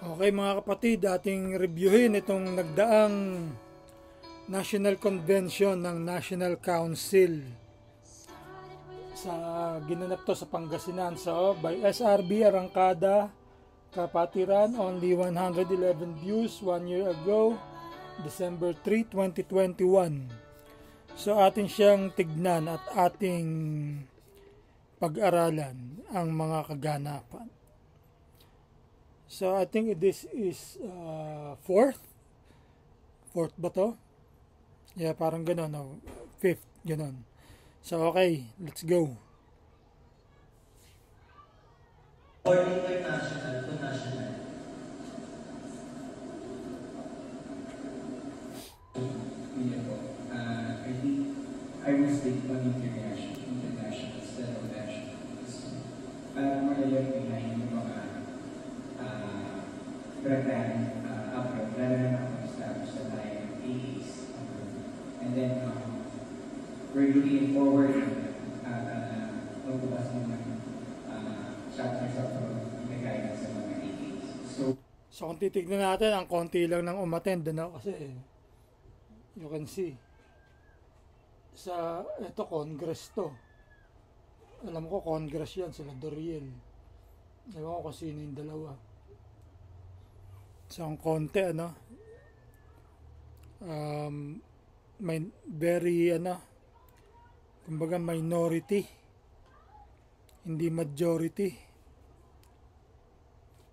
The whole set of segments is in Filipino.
Okay mga kapatid, ating reviewin itong nagdaang National Convention ng National Council sa ginanap to sa Pangasinan. So by SRB Arangkada Kapatiran, only 111 views 1 year ago, December 3, 2021. So atin siyang tignan at ating pag-aralan ang mga kaganapan. So I think this is fourth ba to? Yeah, parang gano'n, no? Fifth, gano'n. So okay, let's go. Or international to national. I think I will stick on international instead of national. Para malayo yung mga brand abroad, lalo na nakapag-establish sa tayo ng 80s abroad. And then we're looking forward magbukas naman chapters abroad na guidance sa mga 80s. So kung titignan natin, ang konti lang ng umattend, no? Kasi you can see sa ito Congress to. Alam ko Congress yan, sila Doriel. Ewan ko kung sino yung dalawa. So ang konti, ano, may very, kumbaga minority, hindi majority.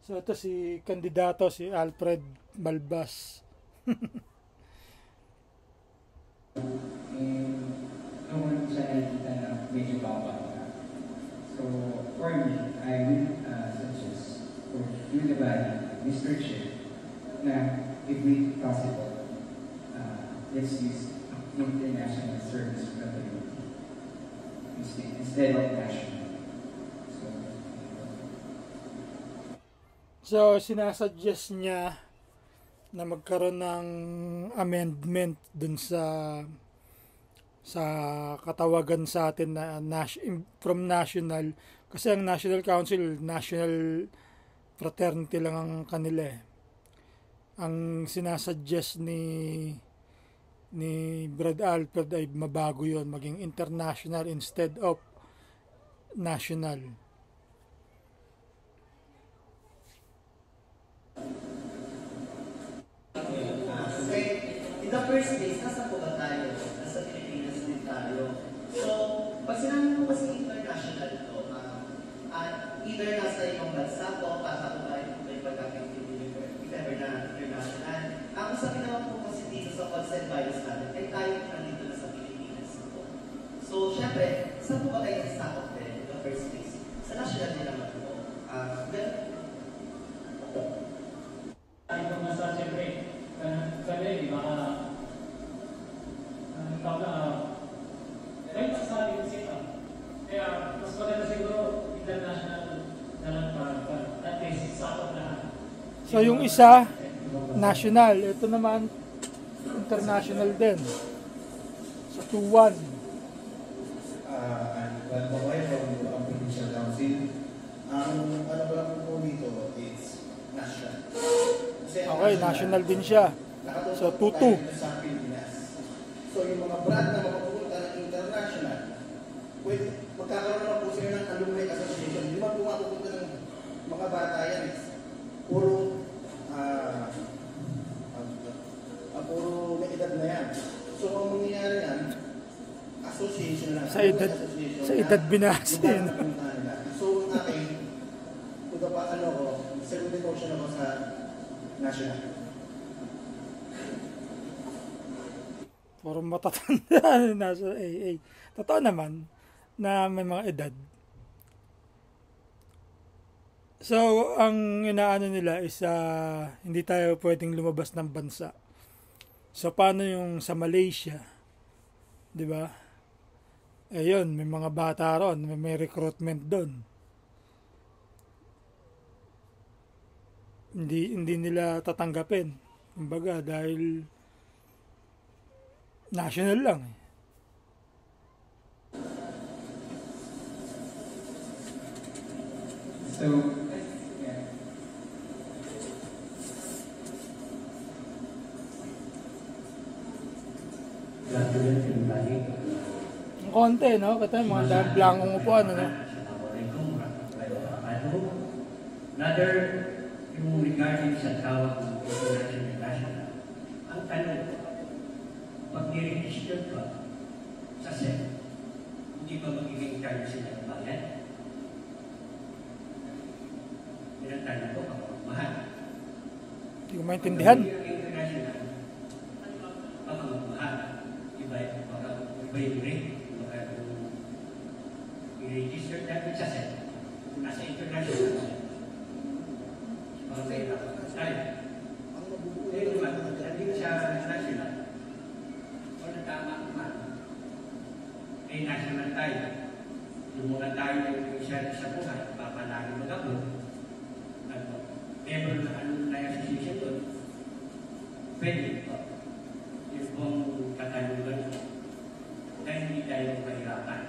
So ito si kandidato, si Alfred Balbas. Nung siya nakikita na medyo bawal. So, for me, I will suggest for you the body, Mr. Chair, na if we possible, let's use international service fraternity instead of national. So, sinasuggest niya na magkaroon ng amendment dun sa katawagan sa atin na from national, kasi ang National Council, national fraternity lang ang kanila eh. Ang sinasuggest ni Brad Alfred ay mabago yon, maging international instead of national. In the first place, nasa po ba tayo? Nasa Pilipinas din tayo. So, pag sinabi po kasi international ito, either nasa ibang bansa po, kakakabay po may pagkakaintindi, if ever na international. Ang sabi naman po kasi dito sa consent bias natin, ay tayo nandito na sa Pilipinas po. So, syempre, saan po ba tayo sa stop in the first place? Sa national din naman po. Ay, kung nasa siyempre, kami, baka right sa atin sila. Kaya mas maganda siguro international na lang para at least sakot lahat. So yung isa national, ito naman international din. So 2-1. And babae from the provincial council, ang ano ba lang po dito is national. Okay, national din siya. So 2-2. Sa Pilipinas. So yung mga brand na makapupunta ng international, pwede magkakaroon naman po sila ng alumni association. Hindi man po mapupunta ng mga bata yan. Puro may edad na yan. So ang mangyayari yan, association lang. Sa edad binasin. So akin, second devotion ako sa national. Puro matatanda nasa AA. Totoo naman na may mga edad. So, ang inaano nila is hindi tayo pwedeng lumabas ng bansa. So, paano yung sa Malaysia? 'Di ba? Ayun, may mga bata ron, may recruitment doon. Hindi nila tatanggapin. Kumbaga, dahil national lang eh. So, konti, no? Kita yung mga dahil blankong upuan, ano? Another, yung regarding sa tawag ng international, ang tanong, pag niregister pa sa SEC, hindi ba magiging tayo sila ng bayan? Pinatanong ko, mahal. Hindi ko maintindihan. International, baka magmahal. Iba yung rate. Baka i-register natin sa SEC. Kung nasa international, tayo. Eh, naman, nandito sa national. O natama naman. Eh, national tayo. Yung muna tayo yung sa buhay, papalagi mag-upload. Member na alumni association doon, pwede ito. Yung pong katanungan dahil hindi tayo mahirapan.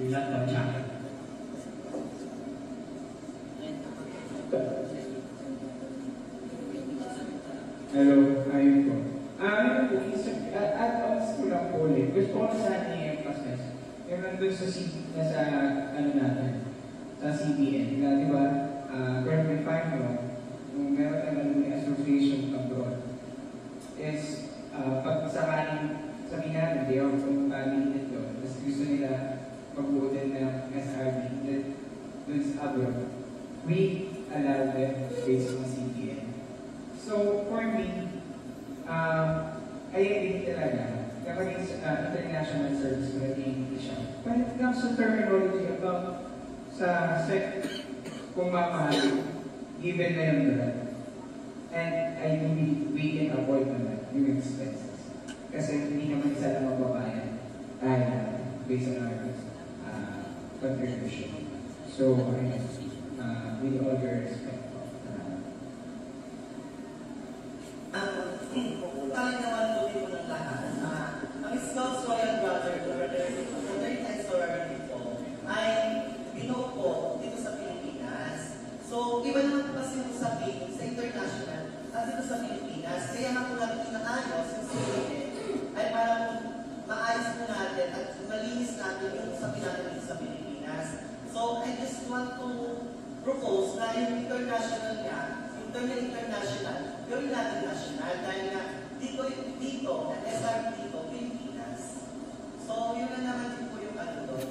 Ilan ba siya? Hello, ayun po. Ayun po, add-ons ko lang po ulit. Gusto ko sana i-emphasize. Yung nandun sa ano natin, sa CBN. Di ba, correct me if I'm wrong, kung meron naman may association abroad, is pag sakaling sabihin natin, they are from family nito, tapos gusto nila pag-uod din ng SRB dun sa abroad, we allow them based on CBN. So, for me, I agree talaga. Kapag international service, hindi siya. When it comes to terminology about sa SEC, kung mamahal, given na yung brand. And I believe we can avoid naman yung expenses. Kasi hindi naman isa lang mababayan tayo based on our contribution. So, with all your respect, Kalinawan po dito ng lahat. Ang Scouts Royal Brotherhood, the third time sorority po, ay binuo po dito sa Pilipinas. So, iba naman po kasi yung sabihin sa international at dito sa Pilipinas. Kaya nga po natin inaayos yung sabihin ay para po maayos po natin at malinis natin yung sabihin natin dito sa Pilipinas. So, I just want to propose na yung international niya, yung term na international, gawin natin national dahil nga dito, na SRB dito, Pilipinas. So, yun na naman din po yung ano doon.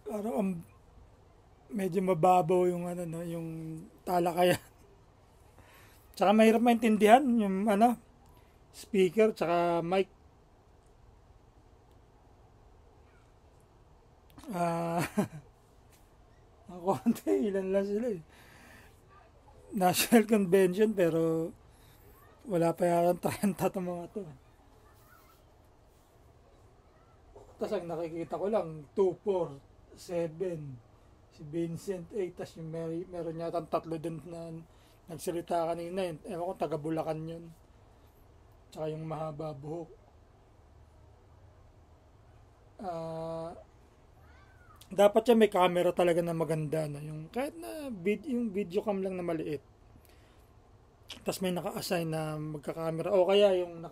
Parang medyo mababaw yung ano, no, yung talakayan. Tsaka mahirap maintindihan yung ano, speaker tsaka mic. Ang konti, ilan lang sila eh. National Convention pero wala pa yata 30 itong mga to. Tapos ang nakikita ko lang 2, 4, 7 si Vincent 8, tapos yung meron yata 3 din na nagsalita kanina yun. Ewan ko, taga Bulacan yun. Tsaka yung mahaba buhok. Dapat siya may camera talaga na maganda na yung kahit na yung video cam lang na maliit. Tapos may naka-assign na magka-camera o kaya yung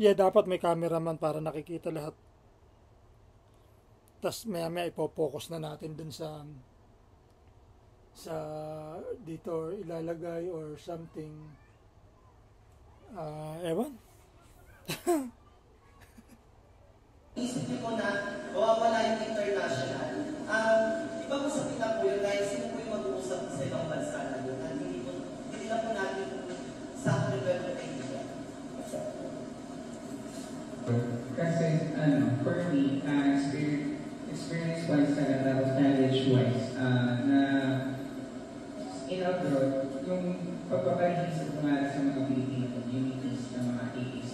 dapat may cameraman para nakikita lahat. Tapos maya ipo-focus na natin dun sa dito or ilalagay or something. Ewan. Isip niyo po na mawawala yung international. Iba po sa kita po yun dahil sino po yung mag-uusap sa ibang bansa na yun at hindi na po natin sa level of idea. Kasi, for me, experience-wise talaga, tapos knowledge-wise, na in abroad, yung pagpapaligid sa mga Pilipino communities ng mga AAs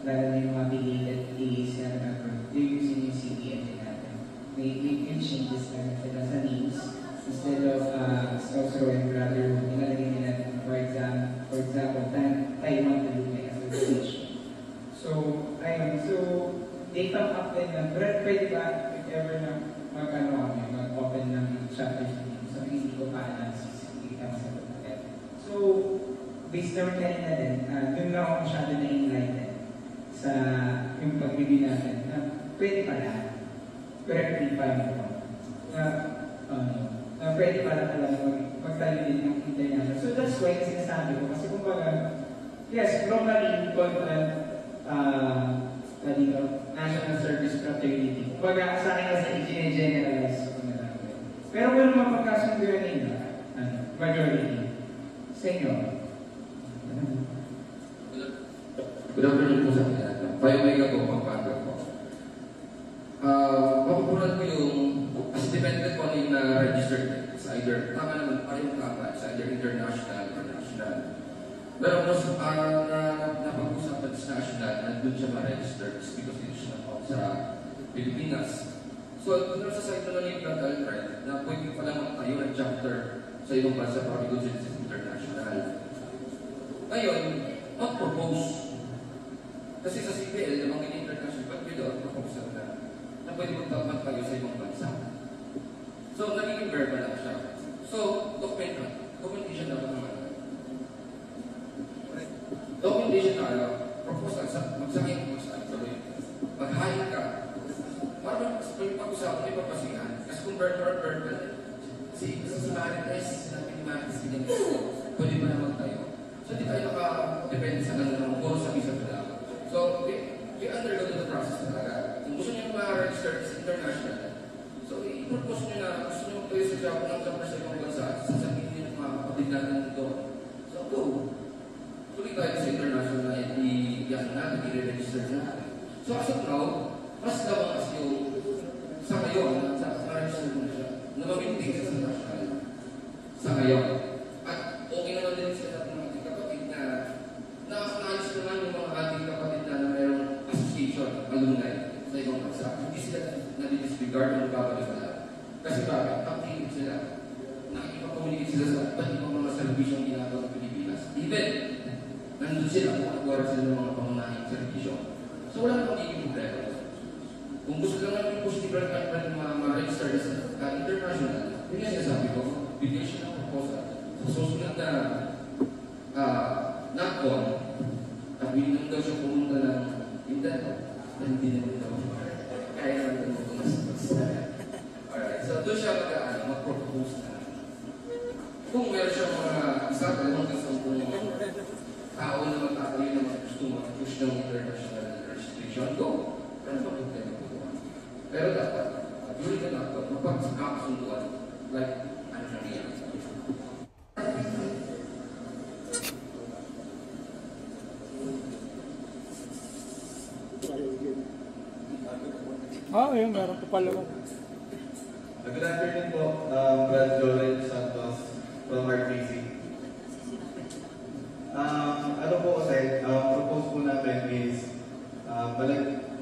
lalo na yung mga belated AAs na abroad, they're using yung CBN natin. They can change this sila sa names instead of Scouts Royal Brotherhood, nilalagay nila for example, Taiwan Alumni Association. So, ayun, so they come up din na, pwede ba if ever na mag-open based naman kanina din, doon lang ako masyado na-enlighten sa yung pag-review natin na pwede pala, correct me if I'm wrong, na pwede pala talaga magtayo din ng international. So that's why sinasabi ko, kasi kumbaga, yes, normally, national service fraternity. Kumbaga, sa akin kasi i-generalize ko na lang. Pero kung naman magkasunduan nila, majority, sa inyo. Good afternoon po sa kanila. Payo-mega po, pagpagod po. Makukunan ko yung, as dependent po yung na-registered sa either, tama naman pa yung tama, sa either international or national. Pero mas napag-usapan sa national, nandun siya ma-registered because dito siya sa Pilipinas. So, kung sa site naman yung Blood Alfred, na pwede pa lang tayo ng chapter sa ibang bansa para because it is international. Ngayon, mag-propose. Kasi sa CPL, namang in-international, but without proposal na pwede magtapat tayo sa ibang bansa. So, nagiging verbal lang siya. So, documentation dapat naman. Documentation na proposal, magsakit mo sa mag-hire ka. Para pag-usapan, may papasihan. Kasi kung verbal, kasi sa Marites, sinabi ni Marites, pwede ba naman tayo? So, di tayo naka-depende sa kanila ng puro sa visa lang. So, we undergo the process talaga. Kung gusto niyo ma-register sa international, so, i-propose niyo na gusto niyo tayo sa job ng sa ibang bansa, sasabihin niyo ng mga kapatid natin dito. So, go. Tuloy tayo sa international na i-yan natin, i-register natin. So, as of now, mas lamang as yung sa ngayon, sa-register mo na siya, na mamintig sa national. Sa ngayon. At okay naman din sila ng ating kapatid na nakakayos naman yung mga ating kapatid na mayroong association, alumni sa ibang bansa. Hindi sila na-disregard ng babalik. Kasi bakit? Active sila. Nakikipag-communicate sila sa iba't ibang mga servisyon ginagawa ng Pilipinas. Even, nandun sila kung nagwara sila ng mga pangunahing servisyon. So wala nang magiging problema. Kung gusto lang natin positive ng ma-register sa international, yun yung sinasabi ko, bigyan siya ng proposal. Sa susunod na NACON, at binigyan daw siya pumunta ng internet, na hindi naman daw. Kaya naman daw pumasok. Alright, so doon siya mag-propose na. Kung meron siya mga isa, dalawang kasampung tao na magtatayo na gusto mag-push ng international registration, go. Ano ba problema ko? Pero dapat, during the NACON, mapag-kasunduan, like, ano na niya. Ayun, meron pa pala. Good afternoon po, Brad Joel Santos from RPC. Ano po kasi, propose po namin is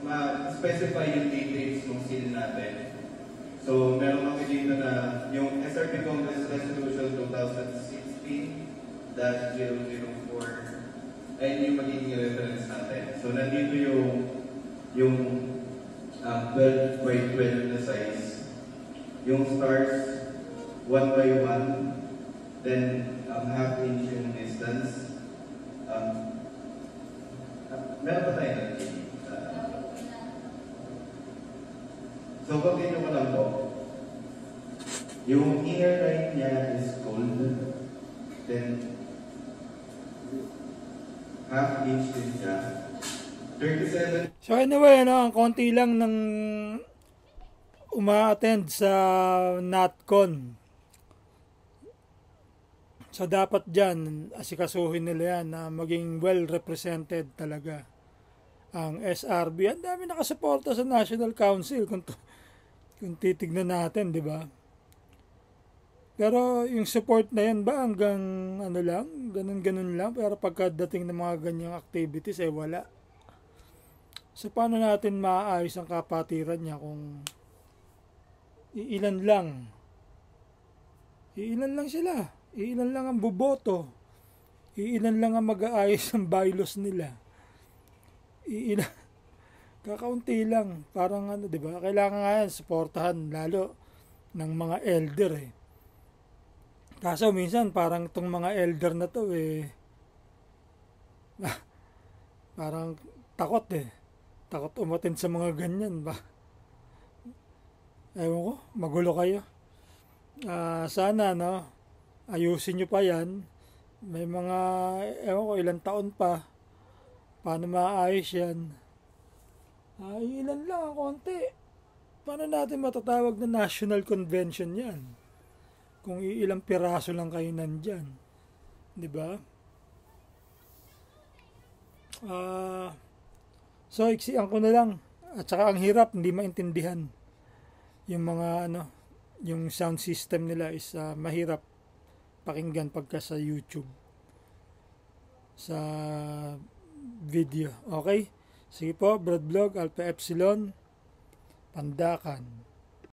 ma-specify yung details ng seal natin. So, meron kami dito na yung SRP Congress Resolution 2016-004 ay yung magiging reference natin. So, nandito yung 12 by 12 na size. Yung stars, 1 by 1. Then, half inch yung distance. Meron pa tayo na so, continue ko lang po. Yung inner line niya is gold. Then, half inch din siya. 37. So anyway, ang konti lang ng uma-attend sa NatCon. So dapat dyan, asikasuhin nila yan na maging well represented talaga ang SRB. Ang dami nakasuporta sa National Council kung titignan natin, di ba? Pero yung support na yan ba hanggang ano lang, ganun-ganun lang, pero pagkadating ng mga ganyang activities, wala. So, paano natin maaayos ang kapatiran niya kung iilan lang sila, iilan lang ang buboto, iilan lang ang mag-aayos ng bylaws nila, iilan, kakaunti lang, parang ano, di ba? Kailangan nga yan, suportahan lalo ng mga elder Kaso minsan parang itong mga elder na to Parang takot eh. Takot umatin sa mga ganyan ba. Ewan ko, magulo kayo. Sana no, ayusin nyo pa yan. May mga, ewan ko, ilang taon pa. Paano maayos yan? Ilan lang, konti. Paano natin matatawag na national convention yan? Kung ilang piraso lang kayo nandyan. Diba? So, iksian ko na lang. At saka ang hirap, hindi maintindihan. Yung mga yung sound system nila is mahirap pakinggan pagka sa YouTube. Sa video. Okay? Sige po, Broadblog, Alpha Epsilon, Pandakan.